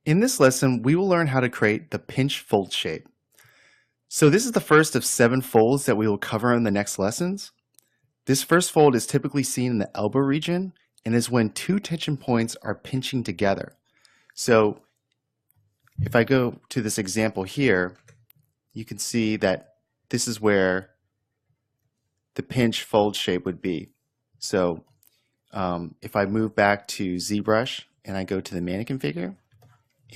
In this lesson, we will learn how to create the pinch fold shape. So this is the first of 7 folds that we will cover in the next lessons. This first fold is typically seen in the elbow region and is when 2 tension points are pinching together. So if I go to this example here, you can see that this is where the pinch fold shape would be. So if I move back to ZBrush and I go to the mannequin figure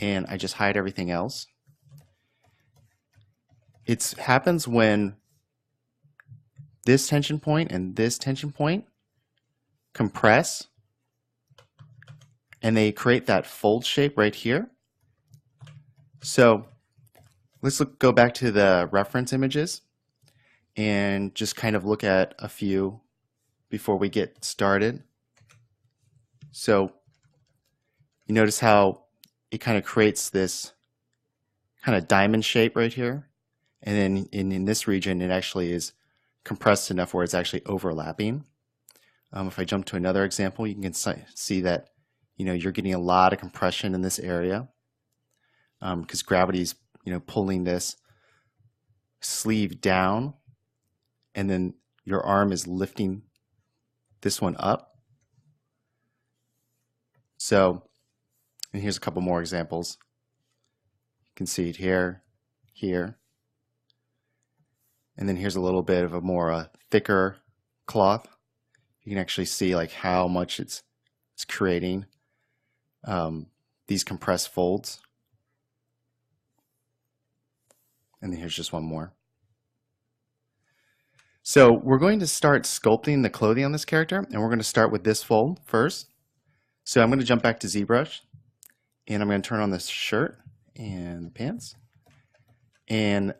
and I just hide everything else, it happens when this tension point and this tension point compress and they create that fold shape right here. So let's go back to the reference images and just kind of look at a few before we get started. So you notice how it kind of creates this kind of diamond shape right here, and then in this region it actually is compressed enough where it's actually overlapping. If I jump to another example, you can see that you're getting a lot of compression in this area because gravity is pulling this sleeve down, and then your arm is lifting this one up. So, and here's a couple more examples. You can see it here, here, and then here's a little bit of a more thicker cloth. You can actually see like how much it's creating these compressed folds. And then here's just one more. So we're going to start sculpting the clothing on this character, and we're going to start with this fold first. So I'm going to jump back to ZBrush, and I'm going to turn on this shirt and the pants. And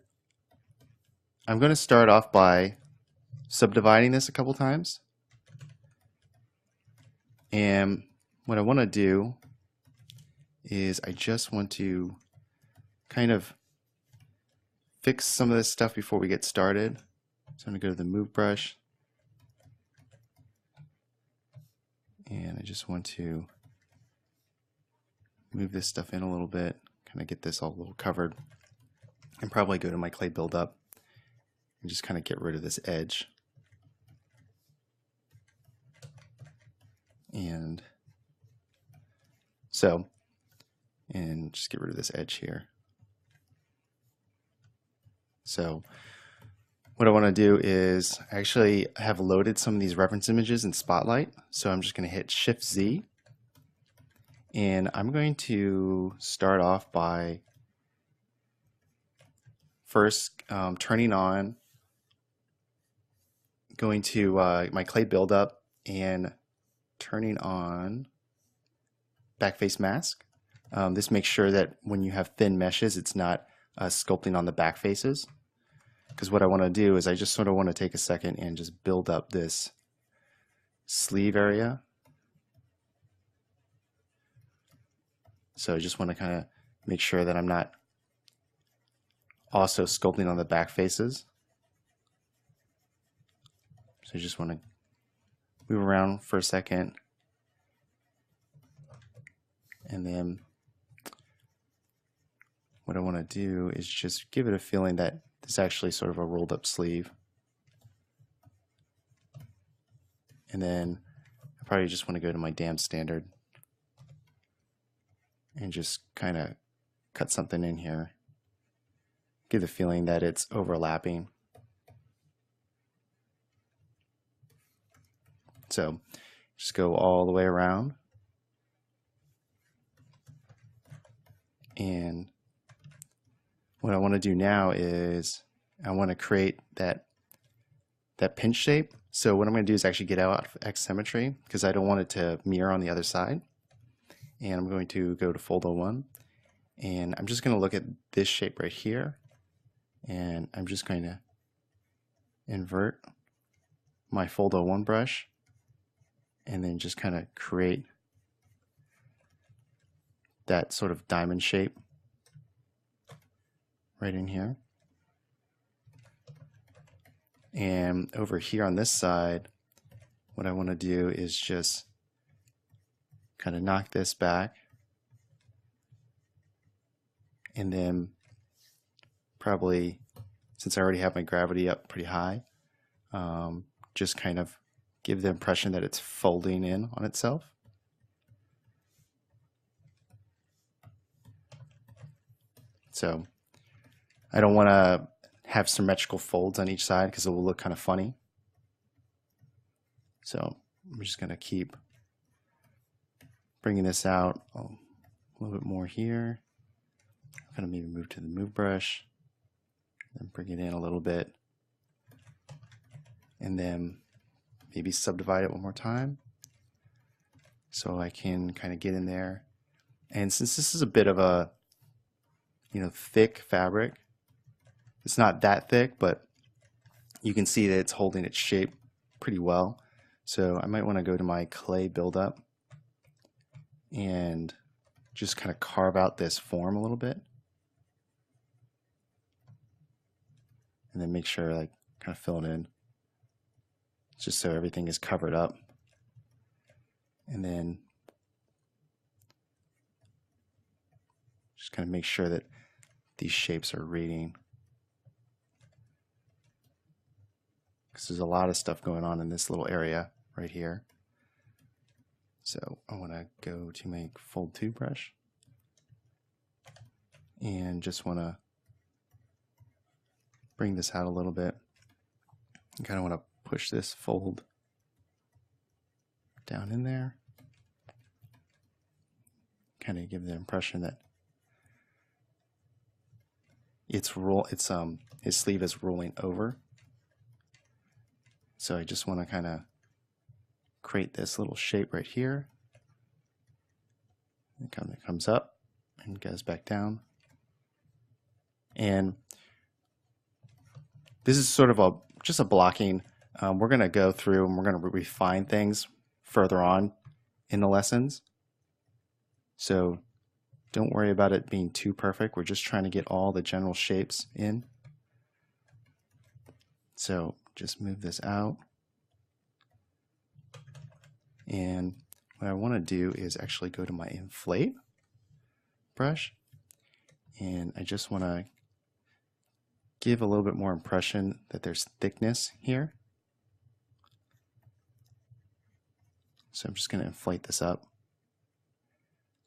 I'm going to start off by subdividing this a couple times. And what I want to do is I just want to kind of fix some of this stuff before we get started. So I'm going to go to the move brush, and I just want to move this stuff in a little bit, kind of get this all a little covered, and probably go to my clay buildup and just kind of get rid of this edge. And just get rid of this edge here. So what I want to do is actually have loaded some of these reference images in Spotlight. So I'm just going to hit Shift Z, and I'm going to start off by first turning on, going to my clay buildup and turning on backface mask. This makes sure that when you have thin meshes, it's not sculpting on the back faces. Because what I want to do is I just sort of want to take a second and just build up this sleeve area. So I just want to kind of make sure that I'm not also sculpting on the back faces. So I just want to move around for a second, and then what I want to do is just give it a feeling that this is actually sort of a rolled up sleeve. And then I probably just want to go to my dam standard and just kind of cut something in here. Give the feeling that it's overlapping. So just go all the way around. And what I want to do now is I want to create that pinch shape. So what I'm going to do is actually get out of X symmetry because I don't want it to mirror on the other side. And I'm going to go to Fold 01, and I'm just going to look at this shape right here, and I'm just going to invert my Fold 01 brush and then just kind of create that sort of diamond shape right in here. And over here on this side, what I want to do is just kind of knock this back And then probably, since I already have my gravity up pretty high, just kind of give the impression that it's folding in on itself. So I don't want to have symmetrical folds on each side because it will look kind of funny. So I'm just going to keep bringing this out a little bit more here. I'm going to maybe move to the move brush and bring it in a little bit. And then maybe subdivide it one more time so I can kind of get in there. And since this is a bit of a thick fabric, it's not that thick, but you can see that it's holding its shape pretty well. So I might want to go to my clay buildup and just kind of carve out this form a little bit. And then make sure, like, kind of fill it in, just so everything is covered up. And then just kind of make sure that these shapes are reading, because there's a lot of stuff going on in this little area right here. So I want to go to my Fold 2 brush and just want to bring this out a little bit. I kind of want to push this fold down in there, kind of give the impression that his sleeve is rolling over. So I just want to kind of create this little shape right here. It kind of comes up and goes back down. And this is sort of just a blocking. We're going to go through and we're going to refine things further on in the lessons. So don't worry about it being too perfect. We're just trying to get all the general shapes in. So just move this out. And what I want to do is actually go to my inflate brush, and I just want to give a little bit more impression that there's thickness here. So I'm just going to inflate this up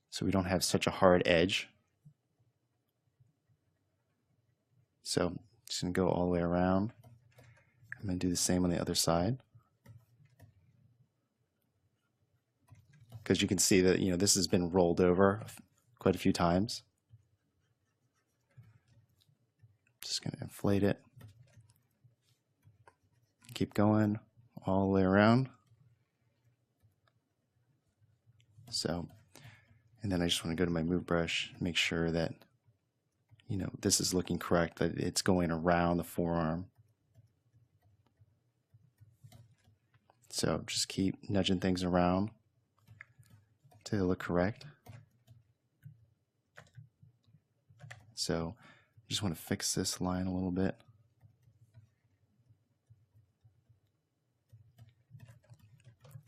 so we don't have such a hard edge. So I'm just going to go all the way around. I'm going to do the same on the other side, because you can see that this has been rolled over quite a few times. Just going to inflate it. Keep going all the way around. So, and then I just want to go to my move brush, make sure that this is looking correct, that it's going around the forearm. So just keep nudging things around to look correct. So I just want to fix this line a little bit.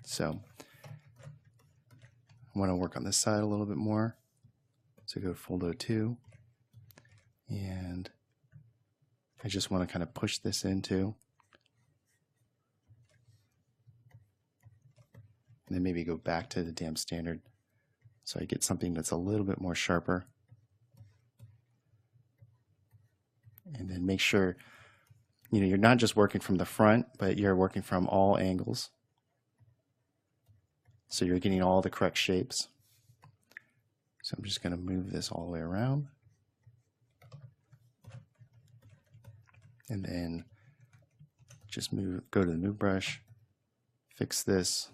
So I want to work on this side a little bit more. So go Fold 2, and I just want to kind of push this into, and then maybe go back to the Dam Standard so I get something that's a little bit more sharper. And then make sure you're not just working from the front, but you're working from all angles, so you're getting all the correct shapes. So I'm just going to move this all the way around, and then just go to the move brush, fix this.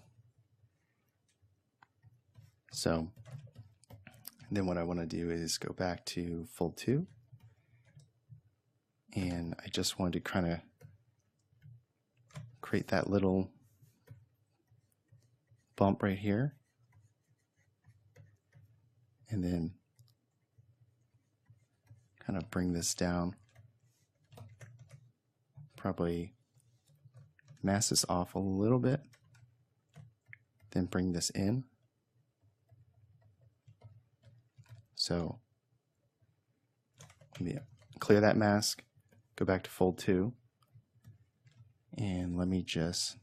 So then what I want to do is go back to Fold 2, and I just wanted to kind of create that little bump right here, and then kind of bring this down, probably mask this off a little bit, then bring this in. So Let me clear that mask, go back to fold 2, and let me just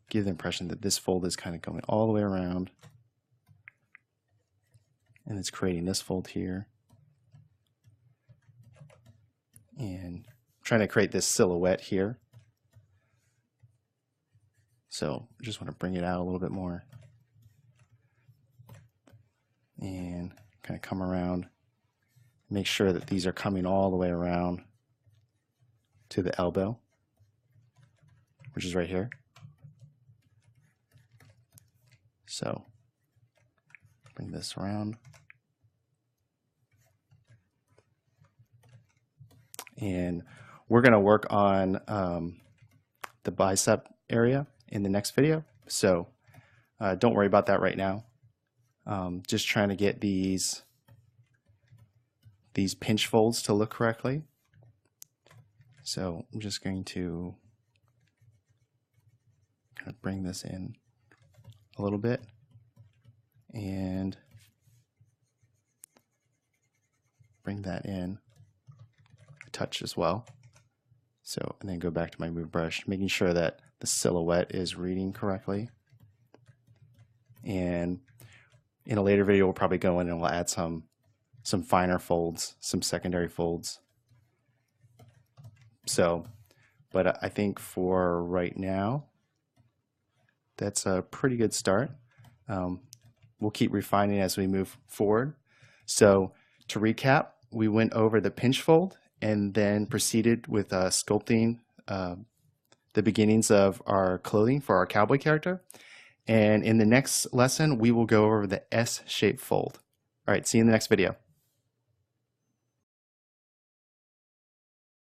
give the impression that this fold is kind of going all the way around, and it's creating this fold here, and trying to create this silhouette here. So just want to bring it out a little bit more and kind of come around, make sure that these are coming all the way around to the elbow, which is right here. So bring this around, and we're going to work on the bicep area in the next video, so don't worry about that right now. Just trying to get these pinch folds to look correctly. So I'm just going to kind of bring this in a little bit and bring that in a touch as well. So, and then go back to my move brush, making sure that the silhouette is reading correctly. And in a later video, we'll probably go in and we'll add some finer folds, some secondary folds. So, but I think for right now, that's a pretty good start. We'll keep refining as we move forward. So to recap, we went over the pinch fold and then proceeded with sculpting the beginnings of our clothing for our cowboy character. And in the next lesson, we will go over the S-shaped fold. All right, see you in the next video.